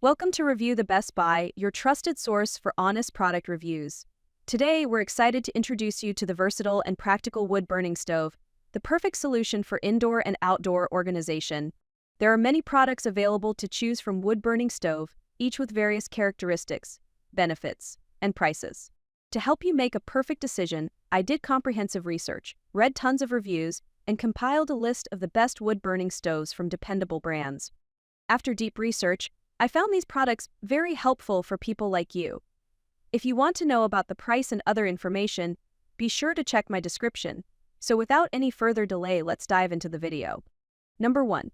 Welcome to Review the Best Buy, your trusted source for honest product reviews. Today, we're excited to introduce you to the versatile and practical wood-burning stove, the perfect solution for indoor and outdoor organization. There are many products available to choose from wood-burning stove, each with various characteristics, benefits, and prices. To help you make a perfect decision, I did comprehensive research, read tons of reviews, and compiled a list of the best wood-burning stoves from dependable brands. After deep research, I found these products very helpful for people like you. If you want to know about the price and other information, be sure to check my description. So without any further delay, let's dive into the video. Number 1.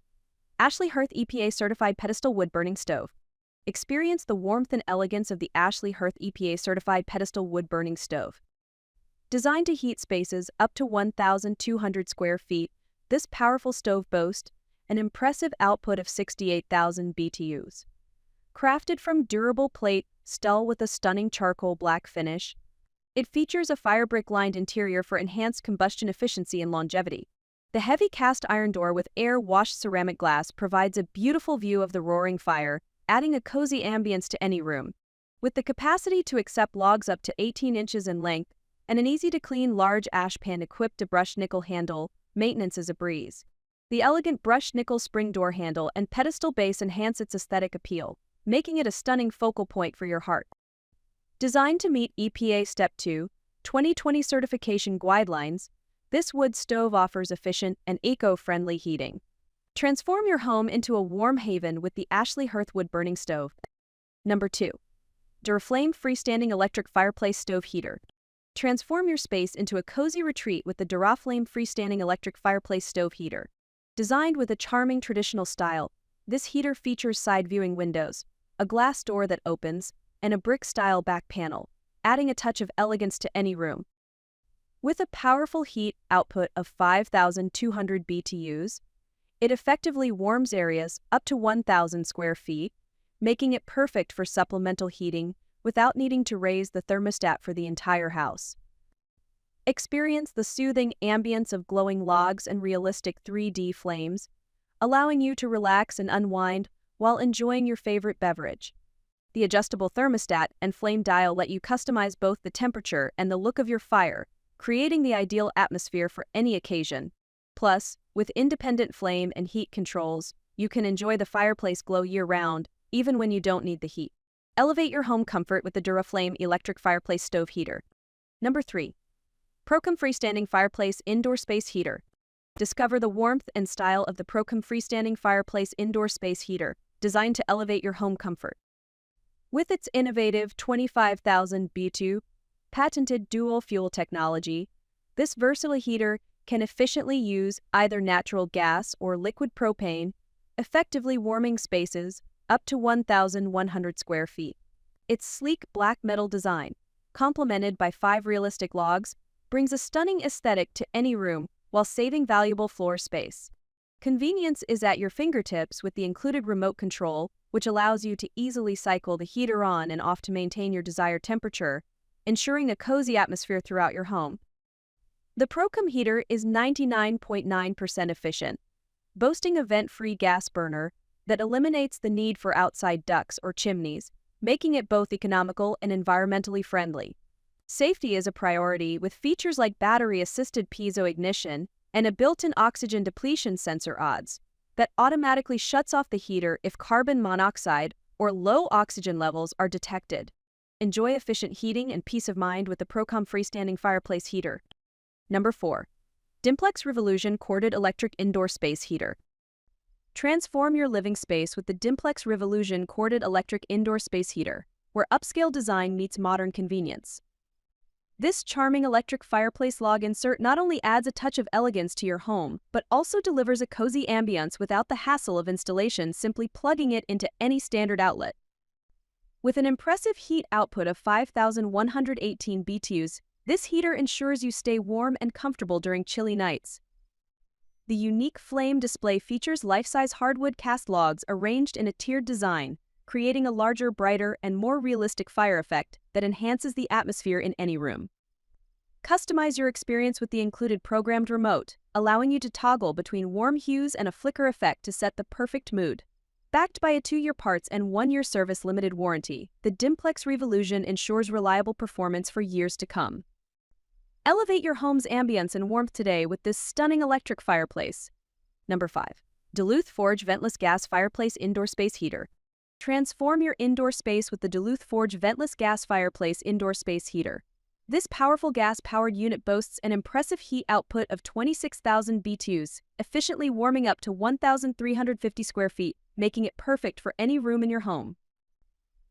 Ashley Hearth EPA Certified Pedestal Wood Burning Stove. Experience the warmth and elegance of the Ashley Hearth EPA Certified Pedestal Wood Burning Stove. Designed to heat spaces up to 1,200 square feet, this powerful stove boasts an impressive output of 68,000 BTUs. Crafted from durable plate steel with a stunning charcoal black finish, it features a firebrick-lined interior for enhanced combustion efficiency and longevity. The heavy cast iron door with air-washed ceramic glass provides a beautiful view of the roaring fire, adding a cozy ambience to any room. With the capacity to accept logs up to 18 inches in length and an easy-to-clean large ash pan equipped to brushed nickel handle, maintenance is a breeze. The elegant brushed nickel spring door handle and pedestal base enhance its aesthetic appeal, making it a stunning focal point for your heart. Designed to meet EPA Step 2, 2020 certification guidelines, this wood stove offers efficient and eco-friendly heating. Transform your home into a warm haven with the Ashley Hearth Wood Burning Stove. Number 2. Duraflame Freestanding Electric Fireplace Stove Heater. Transform your space into a cozy retreat with the Duraflame Freestanding Electric Fireplace Stove Heater. Designed with a charming traditional style, this heater features side-viewing windows, a glass door that opens, and a brick-style back panel, adding a touch of elegance to any room. With a powerful heat output of 5,200 BTUs, it effectively warms areas up to 1,000 square feet, making it perfect for supplemental heating without needing to raise the thermostat for the entire house. Experience the soothing ambience of glowing logs and realistic 3D flames, allowing you to relax and unwind while enjoying your favorite beverage. The adjustable thermostat and flame dial let you customize both the temperature and the look of your fire, creating the ideal atmosphere for any occasion. Plus, with independent flame and heat controls, you can enjoy the fireplace glow year-round, even when you don't need the heat. Elevate your home comfort with the Duraflame Electric Fireplace Stove Heater. Number 3. ProCom Freestanding Fireplace Indoor Space Heater. Discover the warmth and style of the ProCom Freestanding Fireplace Indoor Space Heater, designed to elevate your home comfort. With its innovative 25,000 BTU patented dual-fuel technology, this versatile heater can efficiently use either natural gas or liquid propane, effectively warming spaces up to 1,100 square feet. Its sleek black metal design, complemented by 5 realistic logs, brings a stunning aesthetic to any room while saving valuable floor space. Convenience is at your fingertips with the included remote control, which allows you to easily cycle the heater on and off to maintain your desired temperature, ensuring a cozy atmosphere throughout your home. The ProCom heater is 99.9% efficient, boasting a vent-free gas burner that eliminates the need for outside ducts or chimneys, making it both economical and environmentally friendly. Safety is a priority with features like battery-assisted piezo ignition and a built-in oxygen depletion sensor odds that automatically shuts off the heater if carbon monoxide or low oxygen levels are detected. Enjoy efficient heating and peace of mind with the ProCom Freestanding Fireplace Heater. Number 4. Dimplex Revolution Corded Electric Indoor Space Heater. Transform your living space with the Dimplex Revolution Corded Electric Indoor Space Heater, where upscale design meets modern convenience. This charming electric fireplace log insert not only adds a touch of elegance to your home, but also delivers a cozy ambience without the hassle of installation, simply plugging it into any standard outlet. With an impressive heat output of 5,118 BTUs, this heater ensures you stay warm and comfortable during chilly nights. The unique flame display features life-size hardwood cast logs arranged in a tiered design, creating a larger, brighter, and more realistic fire effect that enhances the atmosphere in any room. Customize your experience with the included programmed remote, allowing you to toggle between warm hues and a flicker effect to set the perfect mood. Backed by a 2-year parts and 1-year service limited warranty, the Dimplex Revolution ensures reliable performance for years to come. Elevate your home's ambience and warmth today with this stunning electric fireplace. Number 5. Duth Forge Ventless Gas Fireplace Indoor Space Heater. Transform your indoor space with the Duluth Forge Ventless Gas Fireplace Indoor Space Heater. This powerful gas-powered unit boasts an impressive heat output of 26,000 BTUs, efficiently warming up to 1,350 square feet, making it perfect for any room in your home.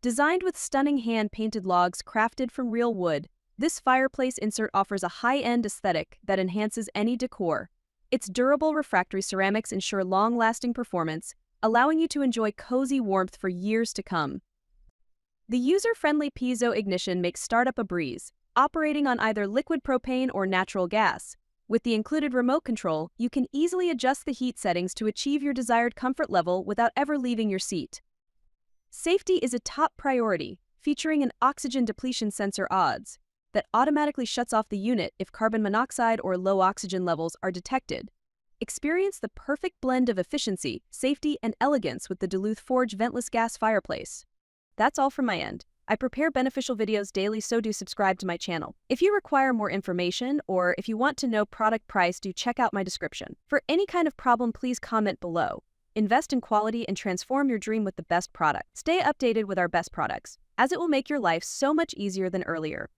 Designed with stunning hand-painted logs crafted from real wood, this fireplace insert offers a high-end aesthetic that enhances any decor. Its durable refractory ceramics ensure long-lasting performance, allowing you to enjoy cozy warmth for years to come. The user-friendly piezo ignition makes startup a breeze, operating on either liquid propane or natural gas. With the included remote control, you can easily adjust the heat settings to achieve your desired comfort level without ever leaving your seat. Safety is a top priority, featuring an oxygen depletion sensor (ODS) that automatically shuts off the unit if carbon monoxide or low oxygen levels are detected. Experience the perfect blend of efficiency, safety, and elegance with the Duluth Forge Ventless Gas Fireplace. That's all from my end. I prepare beneficial videos daily, so do subscribe to my channel. If you require more information or if you want to know product price, do check out my description. For any kind of problem, please comment below. Invest in quality and transform your dream with the best product. Stay updated with our best products, as it will make your life so much easier than earlier.